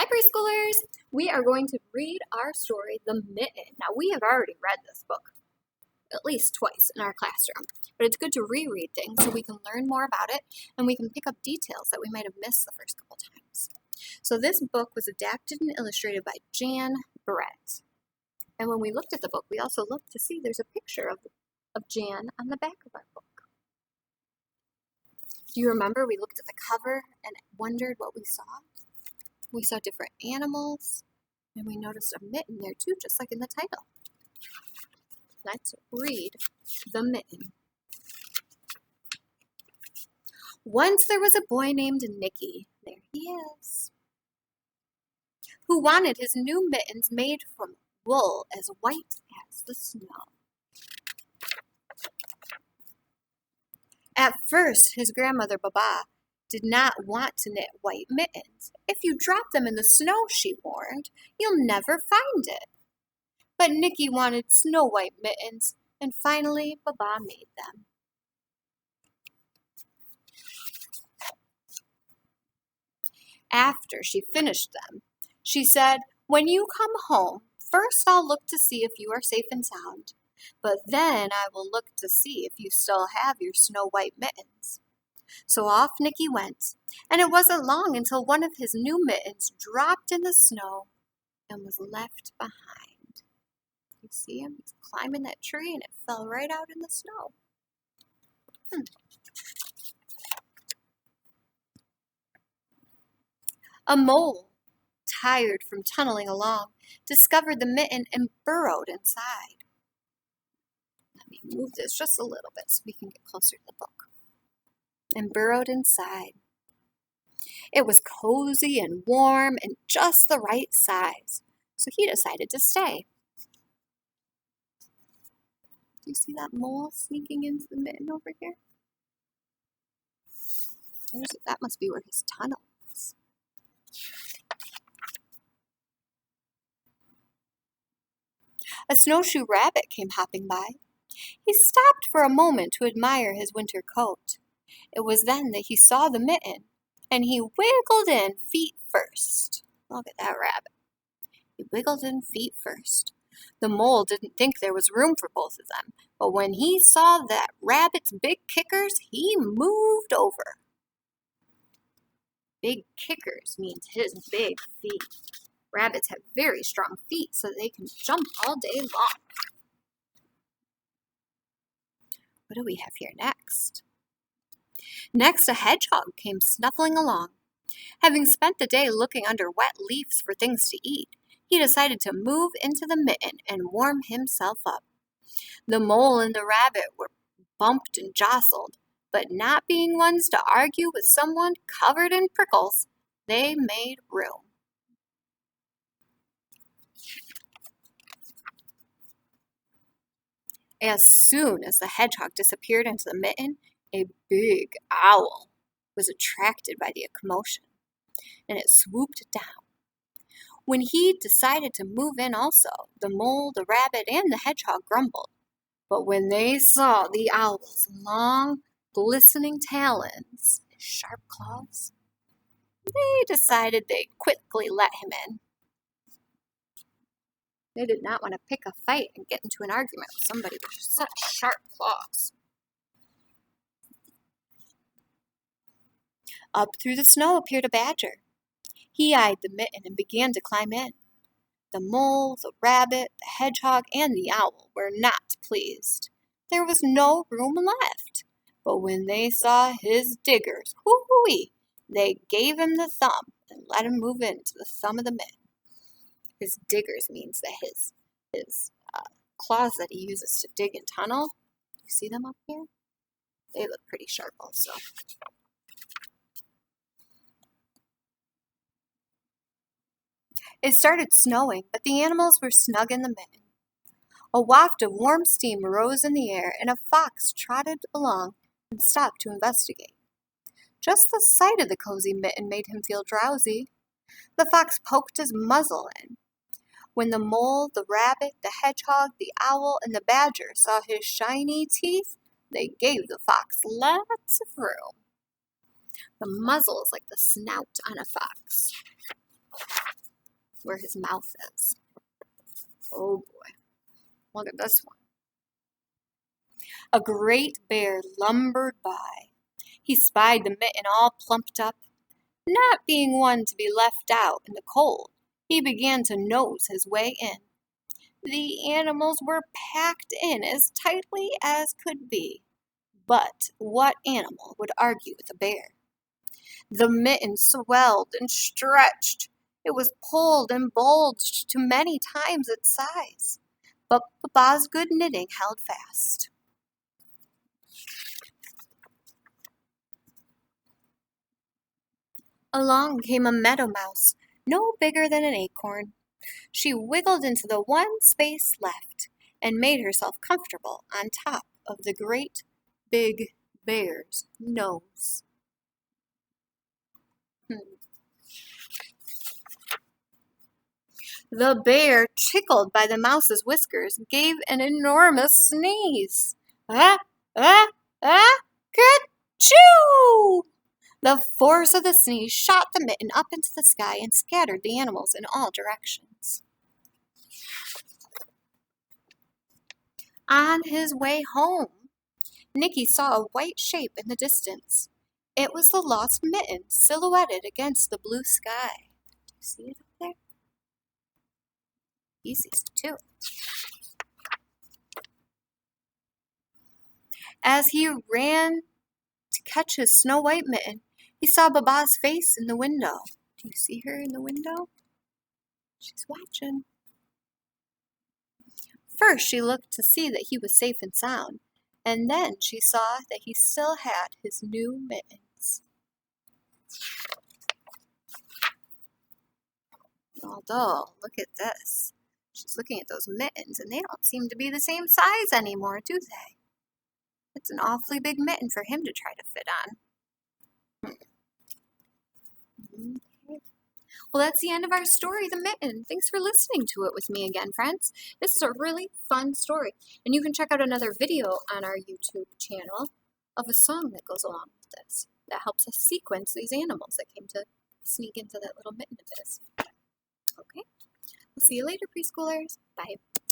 Hi preschoolers! We are going to read our story, The Mitten. Now we have already read this book at least twice in our classroom, but it's good to reread things so we can learn more about it and we can pick up details that we might have missed the first couple times. So this book was adapted and illustrated by Jan Brett. And when we looked at the book, we also looked to see there's a picture of Jan on the back of our book. Do you remember we looked at the cover and wondered what we saw? We saw different animals, and we noticed a mitten there too, just like in the title. Let's read The Mitten. Once there was a boy named Nicky, there he is, who wanted his new mittens made from wool as white as the snow. At first, his grandmother, Baba, did not want to knit white mittens. If you drop them in the snow, she warned, you'll never find it. But Nicky wanted snow white mittens, and finally Baba made them. After she finished them, she said, "When you come home, first I'll look to see if you are safe and sound, but then I will look to see if you still have your snow white mittens." So off Nicky went, and it wasn't long until one of his new mittens dropped in the snow and was left behind. You see him? He's climbing that tree and it fell right out in the snow. A mole, tired from tunneling along, discovered the mitten and burrowed inside. Let me move this just a little bit so we can get closer to the book. And burrowed inside. It was cozy and warm and just the right size, so he decided to stay. Do you see that mole sneaking into the mitten over here? That must be where his tunnel is. A snowshoe rabbit came hopping by. He stopped for a moment to admire his winter coat. It was then that he saw the mitten, and he wiggled in feet first. Look at that rabbit. He wiggled in feet first. The mole didn't think there was room for both of them, but when he saw that rabbit's big kickers, he moved over. Big kickers means his big feet. Rabbits have very strong feet, so they can jump all day long. What do we have here next? Next, a hedgehog came snuffling along. Having spent the day looking under wet leaves for things to eat, he decided to move into the mitten and warm himself up. The mole and the rabbit were bumped and jostled, but not being ones to argue with someone covered in prickles, they made room. As soon as the hedgehog disappeared into the mitten, a big owl was attracted by the commotion, and it swooped down. When he decided to move in also, the mole, the rabbit, and the hedgehog grumbled. But when they saw the owl's long, glistening talons, his sharp claws, they decided they'd quickly let him in. They did not want to pick a fight and get into an argument with somebody with such sharp claws. Up through the snow appeared a badger. He eyed the mitten and began to climb in. The mole, the rabbit, the hedgehog, and the owl were not pleased. There was no room left. But when they saw his diggers, hoo-hoo-wee, they gave him the thumb and let him move into the thumb of the mitten. His diggers means that his claws that he uses to dig and tunnel. You see them up here? They look pretty sharp also. It started snowing, but the animals were snug in the mitten. A waft of warm steam rose in the air, and a fox trotted along and stopped to investigate. Just the sight of the cozy mitten made him feel drowsy. The fox poked his muzzle in. When the mole, the rabbit, the hedgehog, the owl, and the badger saw his shiny teeth, they gave the fox lots of room. The muzzle is like the snout on a fox. where his mouth is. Oh boy, look at this one. A great bear lumbered by. He spied the Mitten all plumped up. Not being one to be left out in the cold, he began to nose his way in. The animals were packed in as tightly as could be. But what animal would argue with a bear? The Mitten swelled and stretched. It was pulled and bulged to many times its size. But Baba's good knitting held fast. Along came a meadow mouse, no bigger than an acorn. She wiggled into the one space left and made herself comfortable on top of the great big bear's nose. The bear, tickled by the mouse's whiskers, gave an enormous sneeze. Ah, ah, ah, ka-choo! The force of the sneeze shot the Mitten up into the sky and scattered the animals in all directions. On his way home, Nicky saw a white shape in the distance. It was the lost Mitten silhouetted against the blue sky. Do you see it up there? He sees it too. As he ran to catch his snow-white Mitten, he saw Baba's face in the window. Do you see her in the window? She's watching. First, she looked to see that he was safe and sound, and then she saw that he still had his new mittens. Although, look at this. She's looking at those mittens, and they don't seem to be the same size anymore, do they? It's an awfully big mitten for him to try to fit on. Okay. Well, that's the end of our story, The Mitten. Thanks for listening to it with me again, friends. This is a really fun story, and you can check out another video on our YouTube channel of a song that goes along with this that helps us sequence these animals that came to sneak into that little mitten of his. Okay, we'll see you later, preschoolers. Bye.